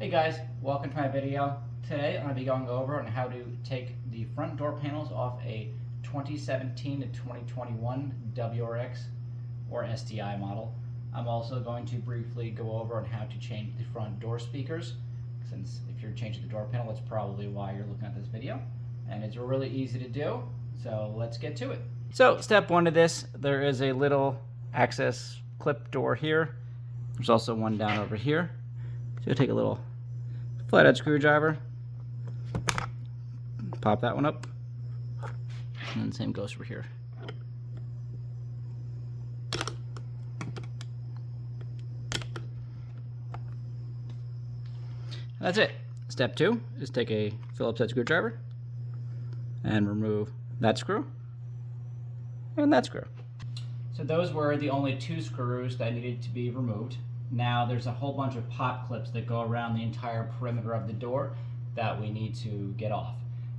Hey guys, welcome to my video. Today I'm going to be going over on how to take the front door panels off a 2017 to 2021 WRX or STI model. I'm also going to briefly go over on how to change the front door speakers, since if you're changing the door panel, that's probably why you're looking at this video. And it's really easy to do, so let's get to it. So step one of this, there is a little access clip door here. There's also one down over here. So you'll take a little flathead screwdriver, pop that one up, and then same goes for here. That's it. Step two is take a Phillips head screwdriver and remove that screw and that screw. So those were the only two screws that needed to be removed. Now there's a whole bunch of pop clips that go around the entire perimeter of the door that we need to get off.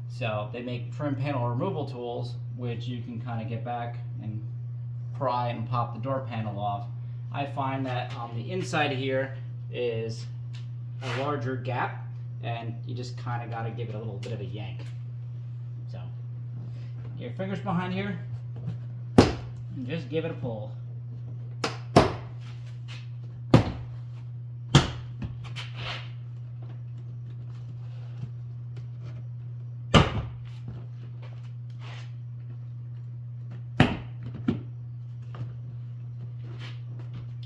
So they make trim panel removal tools, which you can kind of get back and pry and pop the door panel off. I find that on the inside here is a larger gap, and you just kind of got to give it a little bit of a yank. So get your fingers behind here and just give it a pull.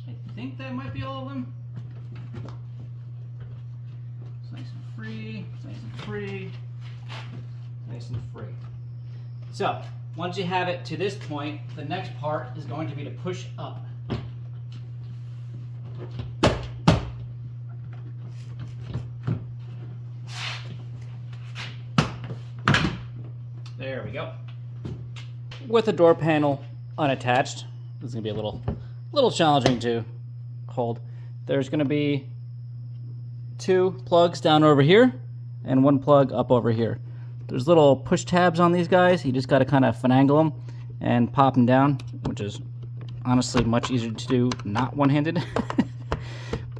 I think that might be all of them. It's nice and free, it's nice and free, nice and free. So, once you have it to this point, the next part is going to be to push up. There we go. With the door panel unattached, this is going to be a little challenging to hold. There's going to be two plugs down over here and one plug up over here. There's little push tabs on these guys. You just got to kind of finagle them and pop them down, which is honestly much easier to do not one-handed.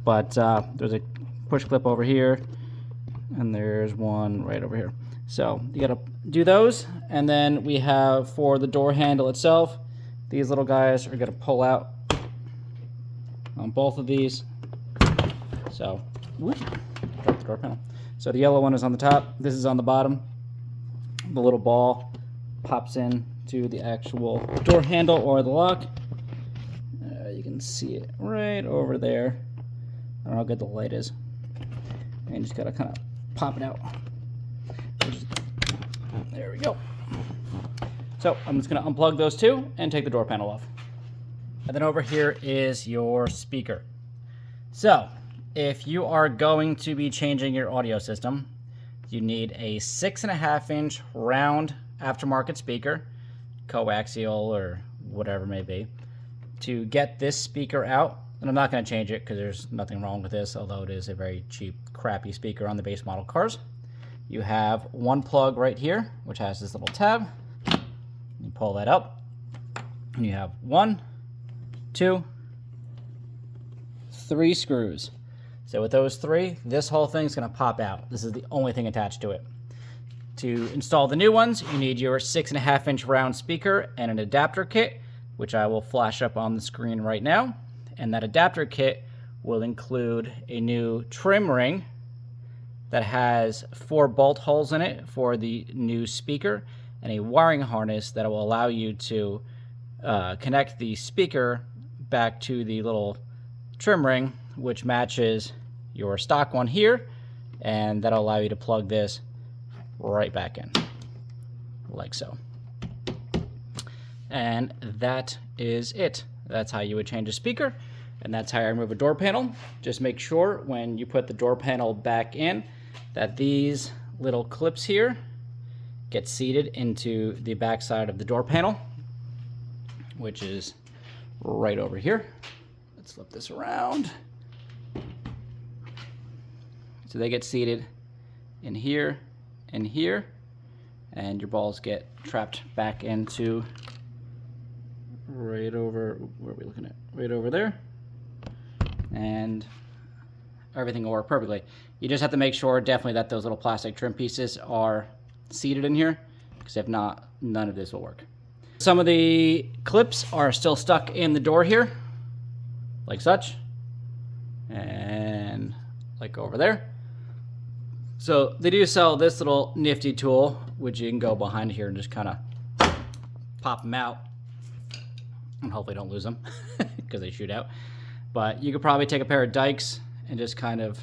But there's a push clip over here and there's one right over here. So you got to do those, and then we have for the door handle itself, these little guys are going to pull out on both of these. So, whoop, drop the door panel. So the yellow one is on the top, this is on the bottom. The little ball pops in to the actual door handle or the lock. You can see it right over there. I don't know how good the light is. And you just gotta kind of pop it out. There we go. So I'm just gonna unplug those two and take the door panel off. And then over here is your speaker. So if you are going to be changing your audio system, you need a 6.5-inch round aftermarket speaker, coaxial or whatever it may be, to get this speaker out. And I'm not going to change it because there's nothing wrong with this, although it is a very cheap, crappy speaker on the base model cars. You have one plug right here, which has this little tab. You pull that up, and you have 1, 2, 3 screws. So with those 3, this whole thing's going to pop out. This is the only thing attached to it. To install the new ones, you need your 6.5-inch round speaker and an adapter kit, which I will flash up on the screen right now. And that adapter kit will include a new trim ring that has 4 bolt holes in it for the new speaker, and a wiring harness that will allow you to connect the speaker back to the little trim ring, which matches your stock one here, and that'll allow you to plug this right back in, like so. And that is it. That's how you would change a speaker, and that's how I remove a door panel. Just make sure when you put the door panel back in that these little clips here get seated into the back side of the door panel, which is right over here. Let's flip this around. So they get seated in here and here, and your balls get trapped back into right over, where are we looking at? Right over there. And everything will work perfectly. You just have to make sure definitely that those little plastic trim pieces are seated in here, because if not, none of this will work. Some of the clips are still stuck in the door here, like such, and like over there. So they do sell this little nifty tool, which you can go behind here and just kind of pop them out, and hopefully don't lose them because they shoot out. But you could probably take a pair of dikes and just kind of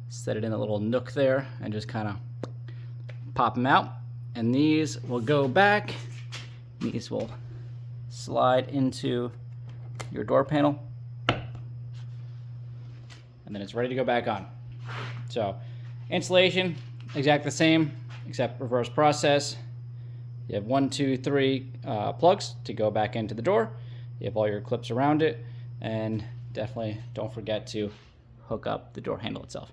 set it in a little nook there and just kind of pop them out. And these will go back. These will slide into your door panel. And then it's ready to go back on. So installation, exactly the same, except reverse process. You have 1, 2, 3 plugs to go back into the door. You have all your clips around it, and definitely don't forget to hook up the door handle itself.